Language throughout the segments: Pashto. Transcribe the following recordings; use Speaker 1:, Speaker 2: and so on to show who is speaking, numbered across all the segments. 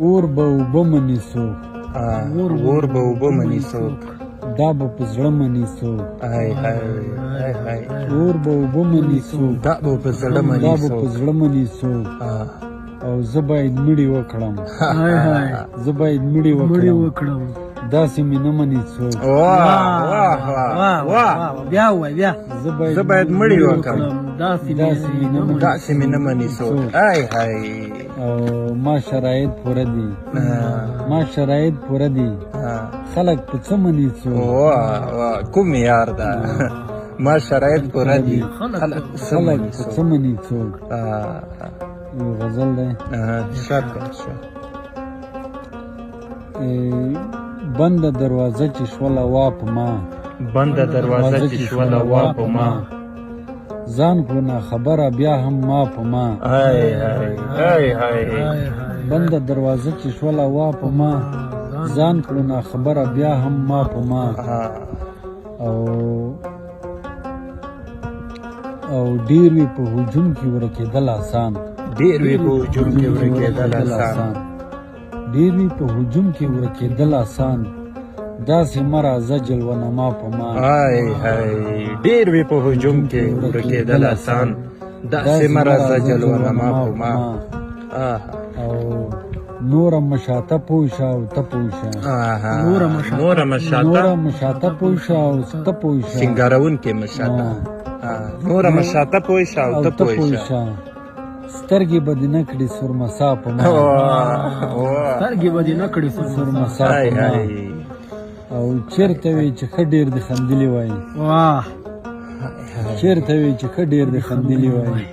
Speaker 1: اور به اوبه مني څوک
Speaker 2: اور به اوبه مني څوک
Speaker 1: دا به په زړه مني څوک
Speaker 2: هاي هاي هاي هاي
Speaker 1: اور به اوبه مني څوک
Speaker 2: دا به په زړه مني
Speaker 1: دا به په
Speaker 2: څوک
Speaker 1: زړه مني څوک او زه باید مړی وکړم زه باید مړی وکړم داسې مې نه مني څوک
Speaker 3: بیا وای بیا
Speaker 2: زه باید مړی وکړم
Speaker 1: داسې
Speaker 2: مې نه مني څوک هاي هاي
Speaker 1: او ما شرایط پوره دي ما شرایط پوره دي خلک په څه مني څوک
Speaker 2: کوم یار ده ما شرایط پوره دي
Speaker 1: خلک په څه مني څوک یو غزل دی بنده دروازه چې شوله وا په ما
Speaker 2: بنده دروازه چې شوله وا په ما
Speaker 1: ځان کړو نا خبره بیا هم ما په ما بنده دروازه چې شوله وا په ما ځان کړو نا خبره بیا هم ما په ما او ډیر وی په هجوم کې ورکېدل آسان
Speaker 2: ډیر وی په هجوم کې ورکېدل آسان
Speaker 1: ډیر وی په هجوم کې ورکېدل آسان داسې مرازه جلوه نما په ما
Speaker 2: هاي هاي ډیر وی په هجوم کې ورکېدل آسان داسې مرازه جلوه نما په ما
Speaker 1: او نور مشاته پوښه او ته پوښه
Speaker 2: نور
Speaker 1: مشاته پوښه او ته پوښه
Speaker 2: سنگارون کې مشاته نور مشاته پوښه او ته پوښه
Speaker 1: سترګې به دې نه کړي سرمسا په ما
Speaker 3: سترګې به دې نه کړي
Speaker 1: سرمسا په ما او چېرته وی چې ښه ډېر دې خندلي وای چېرته وی چې ښه ډېر دې خندلي وای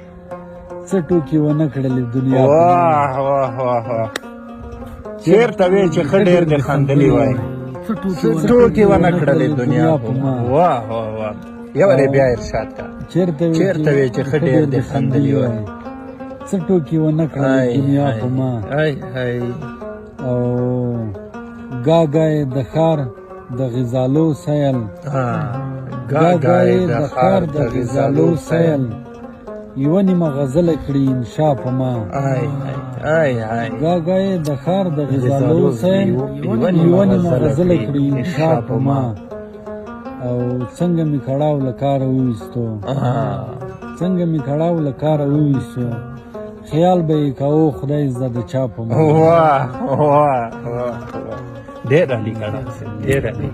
Speaker 1: څه ټوکې ونه کړلې دنیا
Speaker 2: چېرته وی چې ښه ډېر دې خندلي وای څه ټوکې ونه کړلې دنیا په ما یو وارې بیا ارشاد کا چېرته وی چې ښه ډېر دې خندلي وای
Speaker 1: څه ټوکې ونه کړلې دنیا په ما او ګاګای د ښار د غزالو سیل ګاګای د ښار د غزالو سیل یوه نیمه غزله کړي انشا په ما ګاګای د ښار د غزالو سیل یوه نیمه غزله کړي انشا په ما او څنګه مې کړاو له کاره وویستو څنګه مې کړاو له کاره وویستو خیال به یې کاوه خدای زده د چا په ما
Speaker 2: ډېر عالي کړه ډېر عالي